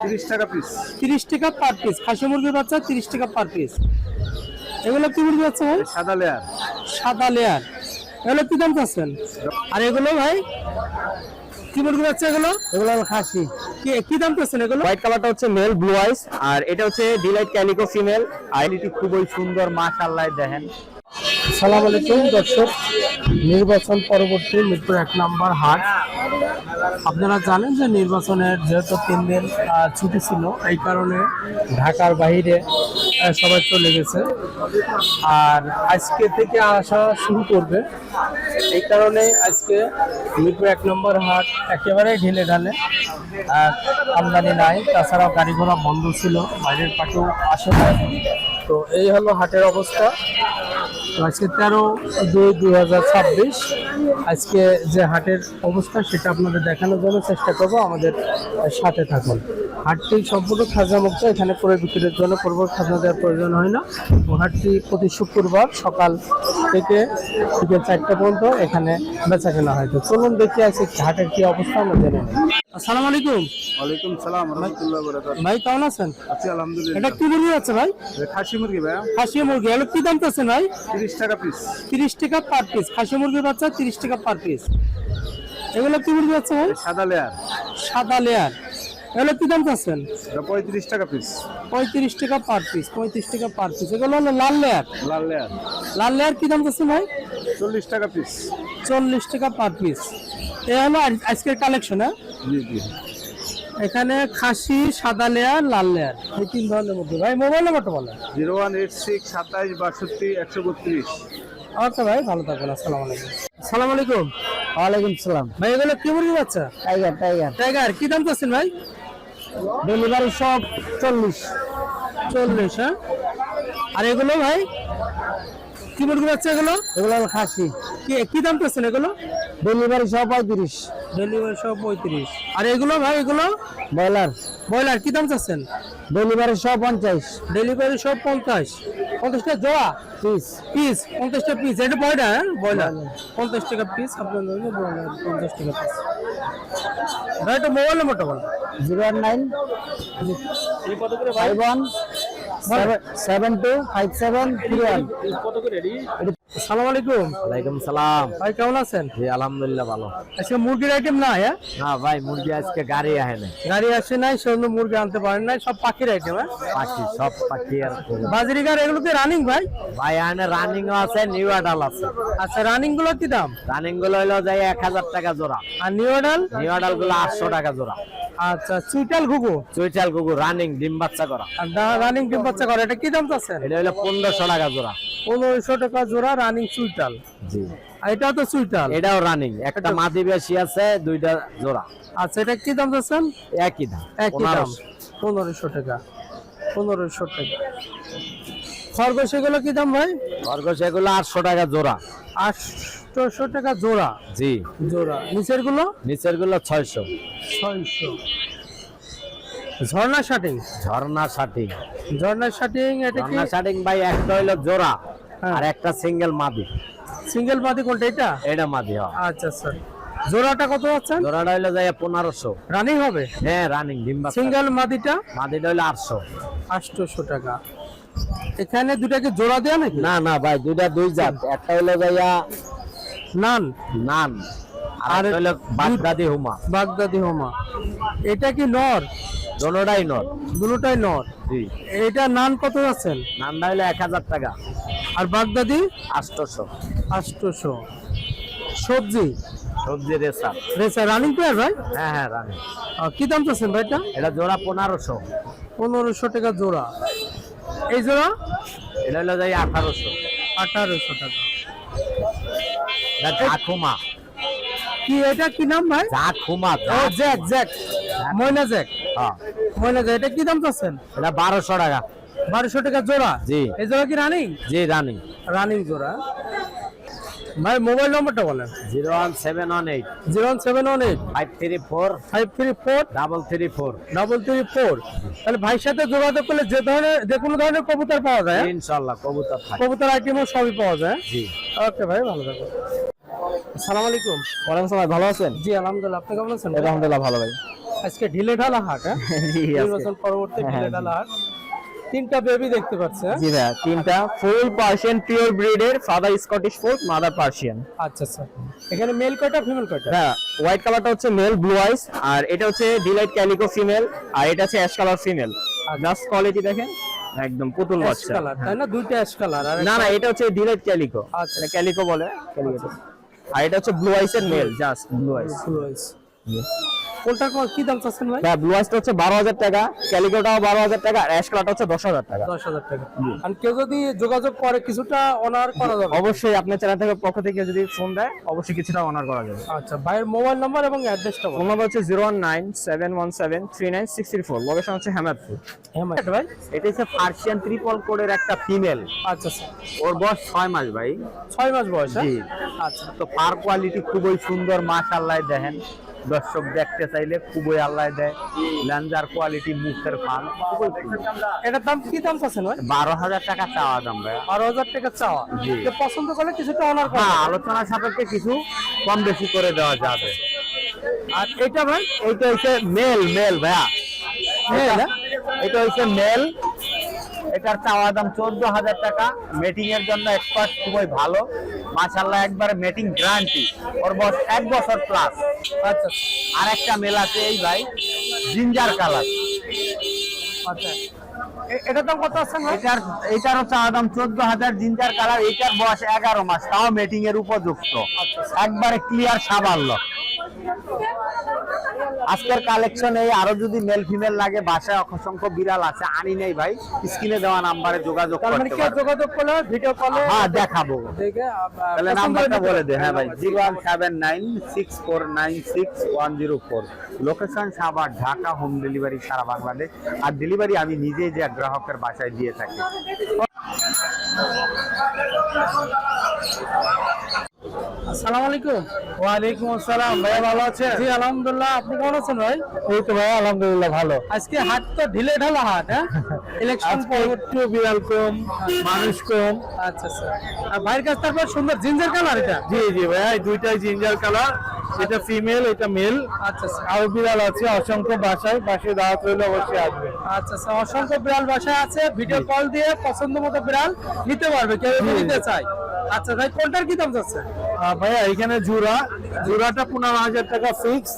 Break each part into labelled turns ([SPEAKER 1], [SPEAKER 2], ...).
[SPEAKER 1] 30 টাকা পিস।
[SPEAKER 2] 30 টাকা per piece. খাসি মুরগির বাচ্চা 30 টাকা পার পিস। এগুলো কি মুরগি বাচ্চা ভাই?
[SPEAKER 1] সাদা লেয়ার।
[SPEAKER 2] সাদা লেয়ার। এগুলো কি দাম চাচ্ছেন? আর এগুলো ভাই কি মুরগি বাচ্চা এগুলো?
[SPEAKER 3] এগুলো খাসি।
[SPEAKER 2] কি দাম চাচ্ছেন এগুলো?
[SPEAKER 3] হোয়াইট কালারটা হচ্ছে মেল, ব্লু আইস, আর এটা হচ্ছে ডিলাইট ক্যালিকো ফিমেল। আইডিটি খুবই সুন্দর, মাশাআল্লাহ। দেখেন।
[SPEAKER 2] আসসালামু আলাইকুম দর্শক, নির্বাচন পরবর্তী মিরপুর 1 নম্বর হাট। আপনারা জানেন যে নির্বাচনের যেহেতু 3 দিন ছুটি ছিল, এই কারণে ঢাকার বাইরে সবাই চলে গেছে, আর আজকে থেকে আসা শুরু করবে। এই কারণে আজকে মিরপুর 1 নম্বর হাট একেবারে ঢিলে ঢালে, আমদানি নাই। তাছাড়াও গাড়ি ঘোড়া বন্ধ ছিল, বাইরের পাটেও আসে না। তো এই হলো হাটের অবস্থা। আজকে 13/2/2026 আজকে যে হাটের অবস্থা সেটা আপনাদের দেখানোর জন্য চেষ্টা করব। আমাদের সাথে থাকুন। হাটটি সম্পূর্ণ খাজনা মুক্ত, এখানে ক্রয় বিক্রির জন্য পূর্ব খাজনা দেওয়ার প্রয়োজন হয় না। হাটটি প্রতি শুক্রবার সকাল থেকে বিকেল 4টা পর্যন্ত এখানে বেচা কেনা হয়। তো চলুন দেখি আছে হাটের কি অবস্থা আমরা জেনে নিই। আসসালামু আলাইকুম।
[SPEAKER 1] ওয়ালাইকুম সালাম রাহমাতুল্লাহি ওয়া বারাকাতুহু।
[SPEAKER 2] ভাই কেমন আছেন?
[SPEAKER 1] আছি আলহামদুলিল্লাহ।
[SPEAKER 2] এটা কি মুরগি আছে ভাই?
[SPEAKER 1] খাসি মুরগি ভাই।
[SPEAKER 2] খাসি মুরগি। এগুলো কি দাম চাচ্ছেন ভাই?
[SPEAKER 1] 30 টাকা পিস।
[SPEAKER 2] 30 টাকা পার পিস। খাসি মুরগির বাচ্চা 30 টাকা পার পিস। এগুলো কি মুরগি বাচ্চা ভাই?
[SPEAKER 1] সাদা লেয়ার।
[SPEAKER 2] সাদা লেয়ার। এগুলো কি দাম চাচ্ছেন?
[SPEAKER 1] 35 টাকা পিস।
[SPEAKER 2] 35 টাকা পার পিস। 35 টাকা পার পিস। এগুলো হলো লাল লেয়ার।
[SPEAKER 1] লাল লেয়ার।
[SPEAKER 2] লাল লেয়ার কি দাম চাচ্ছেন ভাই?
[SPEAKER 1] 40 টাকা পিস।
[SPEAKER 2] 40 টাকা পার পিস। এ হলো আজকের কালেকশন। হ্যাঁ,
[SPEAKER 1] জি জি।
[SPEAKER 2] এখানে খাসি, সাদা লেয়ার, লাল লেয়ার, এই 3 ধরনের মধ্যে। ভাই মোবাইল নাম্বারটা বলেন।
[SPEAKER 1] 0186 27 62 132।
[SPEAKER 2] আচ্ছা ভাই, ভালো থাকবেন। আসসালামু আলাইকুম। আসসালামু আলাইকুম।
[SPEAKER 3] ওয়ালাইকুম সালাম।
[SPEAKER 2] ভাই এগুলো কি মুরগি বাচ্চা?
[SPEAKER 3] Tiger tiger.
[SPEAKER 2] টাইগার। কি দাম চাচ্ছেন ভাই?
[SPEAKER 3] ডেলিভারি সব 40।
[SPEAKER 2] 40। হ্যাঁ। আর এগুলো ভাই কি মুরগি বাচ্চা এগুলো?
[SPEAKER 3] এগুলো খাসি।
[SPEAKER 2] কি দাম চাচ্ছেন এগুলো?
[SPEAKER 3] ডেলিভারি সব 35।
[SPEAKER 2] ডেলিভারি সব 35। আর এগুলো ভাই এগুলো
[SPEAKER 3] ব্রয়লার।
[SPEAKER 2] ব্রয়লার কি দাম চাচ্ছেন?
[SPEAKER 3] ডেলিভারি সব 50।
[SPEAKER 2] ডেলিভারি সব 50। 50টা জোড়া
[SPEAKER 3] পিস।
[SPEAKER 2] Piece 50টা piece. এটা বয়টা? হ্যাঁ, ব্রয়লার 50 টাকা পিস। আপনার ব্রয়লার 50 টাকা পিস। ভাই এটা মোবাইল নাম্বারটা বলেন।
[SPEAKER 3] 019
[SPEAKER 2] কত করে ভাই?
[SPEAKER 3] 51 72 5731।
[SPEAKER 2] কত করে রেডি? আসসালামু আলাইকুম।
[SPEAKER 3] ওয়ালাইকুম সালাম।
[SPEAKER 2] ভাই কেমন আছেন?
[SPEAKER 3] জি আলহামদুলিল্লাহ ভালো।
[SPEAKER 2] আজকে মুরগির আইটেম না? হ্যাঁ,
[SPEAKER 3] না ভাই, মুরগি আজকে গাড়ি আহে না।
[SPEAKER 2] গাড়ি আসে নাই, সেজন্য মুরগি আনতে পারেন নাই। সব পাখির আইটেম। হ্যাঁ,
[SPEAKER 3] পাখি, সব পাখি। আর
[SPEAKER 2] বাজরিগার এগুলো কি রানিং ভাই?
[SPEAKER 3] ভাই আনে রানিং আছে, নিউ আডাল আছে।
[SPEAKER 2] আচ্ছা, রানিং গুলো কি দাম?
[SPEAKER 3] রানিং গুলো হইলো যায় 1000 টাকা জোড়া।
[SPEAKER 2] আর নিউ অর্ডার?
[SPEAKER 3] নিউ আডাল গুলো 800 টাকা জোড়া।
[SPEAKER 2] আচ্ছা, চুইটাল ঘুঘু।
[SPEAKER 3] চুইটাল কুকুর রানিং ডিম বাচ্চা করা।
[SPEAKER 2] আর রানিং ডিম বাচ্চা করে, এটা কি দাম চাচ্ছেন?
[SPEAKER 3] এটা হইলো 1500 টাকা জোড়া।
[SPEAKER 2] 1500 টাকা জোড়া রানিং চুইটাল।
[SPEAKER 3] জি।
[SPEAKER 2] আর এটাও তো চুইটাল।
[SPEAKER 3] এটাও রানিং। একটা মাদি বেশি আছে, দুইটা জোড়া।
[SPEAKER 2] আচ্ছা, এটা কি দাম চাচ্ছেন?
[SPEAKER 3] একই দাম।
[SPEAKER 2] একই দাম 1500 টাকা। 1500 টাকা। খরগোশ এগুলো কি দাম ভাই?
[SPEAKER 3] খরগোশ এগুলো 800 টাকা জোড়া।
[SPEAKER 2] 800 টাকা জোড়া।
[SPEAKER 3] জি।
[SPEAKER 2] জোড়া। নিচের গুলো?
[SPEAKER 3] নিচের গুলো 600।
[SPEAKER 2] 600। ঝর্ণা শাটিং।
[SPEAKER 3] ঝর্ণা শাটিং।
[SPEAKER 2] ঝর্ণা শাটিং এটা কি?
[SPEAKER 3] ঝর্ণা শাটিং ভাই একটা হইলো জোড়া,
[SPEAKER 2] হ্যাঁ।
[SPEAKER 3] আর একটা সিঙ্গেল মাদি।
[SPEAKER 2] সিঙ্গেল মাদি কোনটা? এটা?
[SPEAKER 3] এটা মাদি। হ্যাঁ।
[SPEAKER 2] আচ্ছা স্যার, জোড়াটা কত আছেন?
[SPEAKER 3] জোড়াটা হইলো যায় 1500।
[SPEAKER 2] রানিং হবে?
[SPEAKER 3] হ্যাঁ রানিং ডিম বাচ্চা।
[SPEAKER 2] সিঙ্গেল মাদিটা?
[SPEAKER 3] মাদিটা হইলো 800।
[SPEAKER 2] 800 টাকা। এখানে দুটাকে জোড়া দেয়া নাকি?
[SPEAKER 3] না না ভাই, দুইটা দুই জাত। একটা হইলো যাইয়া
[SPEAKER 2] নান।
[SPEAKER 3] নান, আর একটা হইলো বাগদাদি হুমা।
[SPEAKER 2] বাগদাদি হোমা। এটা কি নর?
[SPEAKER 3] দোনোটাই নর।
[SPEAKER 2] দুটোটাই নর।
[SPEAKER 3] জি।
[SPEAKER 2] এটা নান কত আছেন?
[SPEAKER 3] নানটা হইলো 1000 টাকা।
[SPEAKER 2] আর বাগদাদি?
[SPEAKER 3] 800।
[SPEAKER 2] 800। সবজি?
[SPEAKER 3] সবজি রেসা।
[SPEAKER 2] রেসা রানিং পেয়ার ভাই?
[SPEAKER 3] হ্যাঁ হ্যাঁ রানিং।
[SPEAKER 2] কি দাম চাচ্ছেন ভাই এটা?
[SPEAKER 3] এটা জোড়া 1500।
[SPEAKER 2] 1500 টাকা জোড়া। এই জোড়া?
[SPEAKER 3] এটা হইলো যাই 1800।
[SPEAKER 2] 1800 টাকা।
[SPEAKER 3] এটা জাখুমা।
[SPEAKER 2] কি এটা কি নাম ভাই?
[SPEAKER 3] জাখুমা।
[SPEAKER 2] ও জ্যাক। জ্যাক, ময়না জ্যাক।
[SPEAKER 3] হ্যাঁ।
[SPEAKER 2] ময়না জ্যাক। এটা কি দাম চাচ্ছেন?
[SPEAKER 3] এটা 1200 টাকা।
[SPEAKER 2] 1200 টাকা জোড়া।
[SPEAKER 3] জি।
[SPEAKER 2] এই জোড়া কি রানিং?
[SPEAKER 3] জি রানিং।
[SPEAKER 2] রানিং জোড়া। ভাই মোবাইল নম্বরটা বলেন।
[SPEAKER 3] 01718
[SPEAKER 2] 01718
[SPEAKER 3] 534
[SPEAKER 2] 534
[SPEAKER 3] 334।
[SPEAKER 2] 334। তাহলে ভাইয়ের সাথে যোগাযোগ করলে যে কোনো ধরনের কবুতর পাওয়া যায়?
[SPEAKER 3] ইনশাআল্লাহ কবুতর থাকে।
[SPEAKER 2] কবুতর আইটেমও সবই পাওয়া যায়।
[SPEAKER 3] জি।
[SPEAKER 2] ওকে ভাই, ভালো থাকবেন। আসসালামু আলাইকুম।
[SPEAKER 3] ওয়ালাইকুম আসসালাম। ভালো আছেন?
[SPEAKER 2] জি আলহামদুলিল্লাহ। আপনি কেমন আছেন?
[SPEAKER 3] আলহামদুলিল্লাহ ভালো ভাই।
[SPEAKER 2] আজকে ঢিলে ঢালা হাট, হ্যাঁ?
[SPEAKER 3] জি আজকে।
[SPEAKER 2] নির্বাচন পরবর্তী
[SPEAKER 3] হ্যাঁ,
[SPEAKER 2] ঢিলে ঢালা হাট। তিনটা বেবি দেখতে পাচ্ছি, হ্যাঁ?
[SPEAKER 3] জি ভাইয়া, তিনটা ফুল পার্সিয়ান পিওর ব্রিডের, father Scottish fold, mother Persian.
[SPEAKER 2] আচ্ছা আচ্ছা, এখানে মেল কয়টা ফিমেল কয়টা?
[SPEAKER 3] হ্যাঁ, হোয়াইট কালারটা হচ্ছে মেল ব্লু আইস, আর এটা হচ্ছে ডিলাইট ক্যালিকো ফিমেল, আর এটা হচ্ছে ash colour female. Just quality দেখেন, একদম পুতুল
[SPEAKER 2] অ্যাশ
[SPEAKER 3] বাচ্চা।
[SPEAKER 2] কালার, তাই না? দুইটা অ্যাশ কালার। আর
[SPEAKER 3] না না, এটা হচ্ছে ডিলাইট ক্যালিকো।
[SPEAKER 2] আচ্ছা।
[SPEAKER 3] এটা ক্যালিকো বলে, ক্যালিকো। আর এটা হচ্ছে ব্লু আইসের মেল, জাস্ট ব্লু আইস।
[SPEAKER 2] ব্লু আইস। কোনটা কি দাম চাচ্ছেন ভাই?
[SPEAKER 3] হ্যাঁ, ব্লু আইসটা হচ্ছে 12,000 টাকা, ক্যালিকোটাও 12,000 টাকা, আর অ্যাশ কালারটা হচ্ছে 10,000 টাকা।
[SPEAKER 2] 10,000 টাকা। আর কেউ যদি যোগাযোগ করে কিছুটা অনার করা যাবে?
[SPEAKER 3] অবশ্যই আপনার চ্যানেল থেকে পক্ষ থেকে যদি ফোন দেয়, অবশ্যই কিছুটা অনার করা যাবে।
[SPEAKER 2] আচ্ছা, ভাইয়ের মোবাইল নাম্বার এবং অ্যাড্রেসটা
[SPEAKER 3] ফোন
[SPEAKER 2] বলুন।
[SPEAKER 3] নাম্বার হচ্ছে 019-717-39634, লোকেশন হচ্ছে হেমাদপুর।
[SPEAKER 2] হ্যাঁ ভাই।
[SPEAKER 3] এটা হচ্ছে পার্সিয়ান ট্রিপল কোডের একটা ফিমেল,
[SPEAKER 2] আচ্ছা আচ্ছা,
[SPEAKER 3] ওর বয়স 6 মাস ভাই।
[SPEAKER 2] 6 মাস বয়স, হ্যাঁ?
[SPEAKER 3] জি।
[SPEAKER 2] আচ্ছা,
[SPEAKER 3] তো পার কোয়ালিটি খুবই সুন্দর, মাশাআল্লাহ। দেখেন, দর্শক দেখতে চাইলে খুবই আল্লাহ দেয়। ল্যাঞ্জার কোয়ালিটি, মুখের ফান খুবই সুন্দর।
[SPEAKER 2] এটার দাম কি দাম চাচ্ছেন ভাই?
[SPEAKER 3] 12,000 টাকা চাওয়া দাম ভাই।
[SPEAKER 2] 12,000 টাকা চাওয়া।
[SPEAKER 3] জি।
[SPEAKER 2] কেউ পছন্দ করলে কিছুটা অনার করা
[SPEAKER 3] হ্যাঁ,
[SPEAKER 2] যাবে।
[SPEAKER 3] আলোচনা সাপেক্ষে কিছু কম বেশি করে দেওয়া যাবে।
[SPEAKER 2] আর এটা ভাই?
[SPEAKER 3] এইটা হচ্ছে মেল ভাইয়া।
[SPEAKER 2] মেল, হ্যাঁ?
[SPEAKER 3] এটা হচ্ছে মেল, এটার চাওয়া দাম 14,000 টাকা। মেটিং এর জন্য এক্সপার্ট, খুবই ভালো মাশাআল্লাহ, একবারে মেটিং গ্যারান্টি। ওর বয়স 1 বছর প্লাস।
[SPEAKER 2] আচ্ছা
[SPEAKER 3] আর একটা মেল আছে এই ভাই, জিঞ্জার কালার।
[SPEAKER 2] আচ্ছা, এটার দাম কত আছে ভাই?
[SPEAKER 3] এটারও চাওয়া দাম 14,000, জিঞ্জার কালার। এটার বয়স 11 মাস, তাও মেটিং এর উপযুক্ত, একবারে ক্লিয়ার সাবাল্য। আজকের কালেকশন এই, আরো যদি মেল ফিমেল লাগে, বাসায় অসংখ্য বিড়াল আছে, আনি নেই ভাই। স্ক্রিনে দেওয়া নাম্বারে যোগাযোগ
[SPEAKER 2] তার মানে
[SPEAKER 3] করতে
[SPEAKER 2] কেউ
[SPEAKER 3] পারবেন।
[SPEAKER 2] যোগাযোগ করলে ভিডিও কলে
[SPEAKER 3] হ্যাঁ, দেখাবো।
[SPEAKER 2] দেখে
[SPEAKER 3] তাহলে নাম্বারটা বলে দে। হ্যাঁ ভাই, 01796496104, location Savar, Dhaka, home delivery সারা বাংলাদেশ। আর ডেলিভারি আমি নিজেই যে গ্রাহকের বাসায় দিয়ে থাকি।
[SPEAKER 2] আসসালামু আলাইকুম।
[SPEAKER 3] ওয়ালাইকুম আসসালাম ভাইয়া, ভালো আছেন?
[SPEAKER 2] জি আলহামদুলিল্লাহ, আপনি কেমন আছেন ভাই?
[SPEAKER 3] এই তো ভাই, আলহামদুলিল্লাহ ভালো।
[SPEAKER 2] আজকে হাট তো ঢিলে ঢালা হাট, হ্যাঁ? ইলেকশন
[SPEAKER 3] একটু বিড়াল কম, মানুষ কম।
[SPEAKER 2] আচ্ছা আচ্ছা। আর ভাইয়ের কাছে তারপর সুন্দর জিঞ্জার কালার এটা?
[SPEAKER 3] জি জি ভাইয়া, এই দুইটাই জিঞ্জার কালার, এটা ফিমেল এটা মেল।
[SPEAKER 2] আচ্ছা আচ্ছা
[SPEAKER 3] আর বিড়াল আছে অসংখ্য, বাসায় দাওয়াত রইলে অবশ্যই আসবে।
[SPEAKER 2] আচ্ছা আচ্ছা, অসংখ্য বিড়াল বাসায় আছে, ভিডিও কল দিয়ে পছন্দ মতো বিড়াল নিতে পারবে কেউ যদি নিতে চায়। আচ্ছা ভাই, কোনটার কি দাম যাচ্ছে?
[SPEAKER 3] ভাইয়া এখানে জোড়াটা 15,000 টাকা ফিক্স,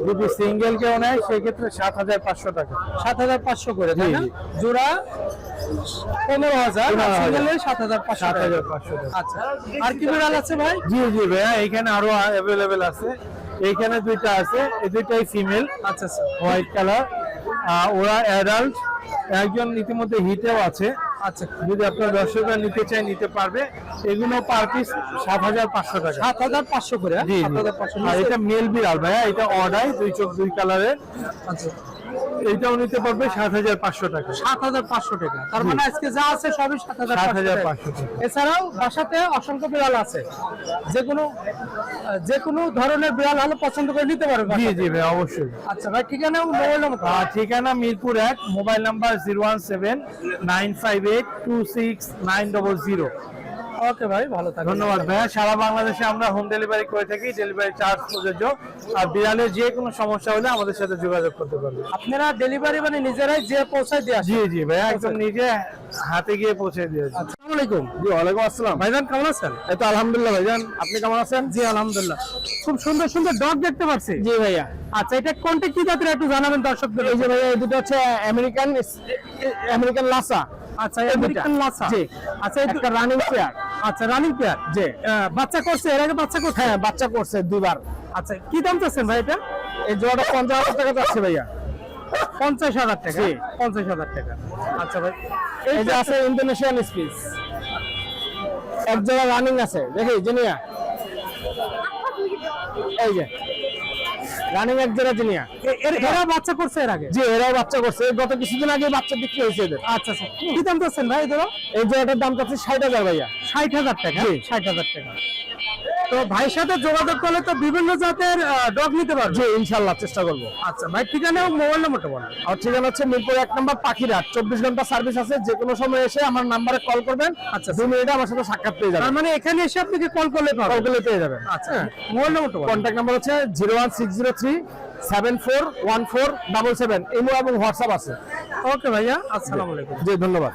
[SPEAKER 3] যদি সিঙ্গেল কেউ নেয় সেক্ষেত্রে 7,500 টাকা।
[SPEAKER 2] 7,500 করে, তাই না?
[SPEAKER 3] জি, জি।
[SPEAKER 2] জোড়া 15,000,
[SPEAKER 3] 15,000
[SPEAKER 2] সিঙ্গেলে 7,500 টাকা।
[SPEAKER 3] 7,500 টাকা।
[SPEAKER 2] আচ্ছা, আর কি বিড়াল আছে ভাই?
[SPEAKER 3] জি জি ভাইয়া, এখানে আরো অ্যাভেলেবেল আছে। এইখানে দুইটা আছে, এই দুইটাই ফিমেল,
[SPEAKER 2] আচ্ছা আচ্ছা
[SPEAKER 3] হোয়াইট কালার। ওরা অ্যাডাল্ট, একজন ইতিমধ্যে হিটেও আছে।
[SPEAKER 2] আচ্ছা,
[SPEAKER 3] যদি আপনার দর্শকরা নিতে চায় নিতে পারবে। এগুলো পার পিস 7,500 টাকা।
[SPEAKER 2] 7,500 করে, হ্যাঁ?
[SPEAKER 3] জি জি।
[SPEAKER 2] 7,500।
[SPEAKER 3] আর এটা মেল বিড়াল ভাইয়া, এটা অর্ডার, 2 চোখ 2 কালারের।
[SPEAKER 2] আচ্ছা,
[SPEAKER 3] এইটাও নিতে পারবে 7,500 টাকা।
[SPEAKER 2] 7,500 টাকা। তার মানে আজকে যা আছে সবই 7,500
[SPEAKER 3] 7,500 টাকা।
[SPEAKER 2] এছাড়াও বাসাতে অসংখ্য বিড়াল আছে, যে কোনো ধরনের বিড়াল হলে পছন্দ করে নিতে পারবে
[SPEAKER 3] জি
[SPEAKER 2] বাসাতে।
[SPEAKER 3] জি ভাই, অবশ্যই।
[SPEAKER 2] আচ্ছা ভাই, ঠিকানা এবং মোবাইল নাম্বার?
[SPEAKER 3] ঠিকানা মিরপুর 1, মোবাইল নাম্বার 017-958-26900।
[SPEAKER 2] ওকে ভাই, ভালো থাকবেন।
[SPEAKER 3] ধন্যবাদ ভাইয়া। সারা বাংলাদেশে আমরা হোম ডেলিভারি করে থাকি, ডেলিভারি চার্জ প্রযোজ্য। আর বিড়ালের যে কোনো সমস্যা হলে আমাদের সাথে যোগাযোগ করতে পারবে।
[SPEAKER 2] আপনারা ডেলিভারি মানে নিজেরাই যে পৌঁছায় দিয়ে আসেন?
[SPEAKER 3] জি জি ভাইয়া, একদম নিজে হাতে গিয়ে পৌঁছে দিয়েছি।
[SPEAKER 2] আসসালামু আলাইকুম।
[SPEAKER 3] জি, ওয়ালাইকুম আসসালাম।
[SPEAKER 2] ভাইজান কেমন আছেন?
[SPEAKER 3] এই তো আলহামদুলিল্লাহ ভাইজান, আপনি কেমন আছেন?
[SPEAKER 2] জি আলহামদুলিল্লাহ। খুব সুন্দর সুন্দর ডগ দেখতে পাচ্ছি।
[SPEAKER 3] জি ভাইয়া।
[SPEAKER 2] আচ্ছা, এটা কোনটা কি জাতের একটু জানাবেন দর্শকদের?
[SPEAKER 3] এই যে ভাইয়া, এই দুটো হচ্ছে আমেরিকান লাসা।
[SPEAKER 2] আচ্ছা, আমেরিকান লাসা।
[SPEAKER 3] জি।
[SPEAKER 2] আচ্ছা,
[SPEAKER 3] একটা রানিং পেয়ার।
[SPEAKER 2] আচ্ছা, রানিং পেয়ার।
[SPEAKER 3] জি।
[SPEAKER 2] বাচ্চা করছে, এর আগে বাচ্চা করছে?
[SPEAKER 3] হ্যাঁ, বাচ্চা করছে 2 বার।
[SPEAKER 2] আচ্ছা, কি দাম চাচ্ছেন ভাই এটা?
[SPEAKER 3] এই জোড়াটা 50,000 টাকা যাচ্ছে ভাইয়া।
[SPEAKER 2] 50,000 টাকা?
[SPEAKER 3] জি।
[SPEAKER 2] 50,000 টাকা। আচ্ছা ভাই,
[SPEAKER 3] এই যে আছে ইন্দোনেশিয়ান স্পিচ, এক জোড়া রানিং আছে, দেখি জিনিয়া। এই যে রানিং এক জোড়া জিনিয়া।
[SPEAKER 2] এরা বাচ্চা করছে এর আগে?
[SPEAKER 3] জি, এরাও বাচ্চা করছে, গত কিছুদিন আগে বাচ্চা বিক্রি হয়েছে এদের।
[SPEAKER 2] আচ্ছা আচ্ছা, কি দাম চাচ্ছেন ভাই এদের?
[SPEAKER 3] এই জোড়াটার দাম যাচ্ছে 60,000 ভাইয়া।
[SPEAKER 2] 60,000 টাকা?
[SPEAKER 3] জি।
[SPEAKER 2] 60,000 টাকা। তো ভাইয়ের সাথে যোগাযোগ করলে তো বিভিন্ন জাতের ডগ নিতে পারবে?
[SPEAKER 3] জি, ইনশাল্লাহ চেষ্টা করবো।
[SPEAKER 2] আচ্ছা ভাই, ঠিকানা এবং মোবাইল নাম্বারটা বলেন।
[SPEAKER 3] আর ঠিকানা হচ্ছে মিরপুর 1 নম্বর পাখিরহাট। 24 ঘন্টা সার্ভিস আছে, যে কোনো সময় এসে আমার নাম্বারে কল করবেন।
[SPEAKER 2] আচ্ছা,
[SPEAKER 3] 2 মিনিটে আমার সাথে সাক্ষাৎ পেয়ে
[SPEAKER 2] তার
[SPEAKER 3] যাবেন।
[SPEAKER 2] মানে এখানে এসে আপনাকে কল করলে
[SPEAKER 3] কল
[SPEAKER 2] পাবেন?
[SPEAKER 3] করলে পেয়ে যাবেন।
[SPEAKER 2] আচ্ছা, মোবাইল নাম্বারটা বলেন।
[SPEAKER 3] কন্ট্যাক্ট নাম্বার হচ্ছে 01603
[SPEAKER 4] 741477 ইমো এবং হোয়াটসঅ্যাপ আছে।
[SPEAKER 2] ওকে ভাইয়া, আসসালামু আলাইকুম।
[SPEAKER 4] জি ধন্যবাদ।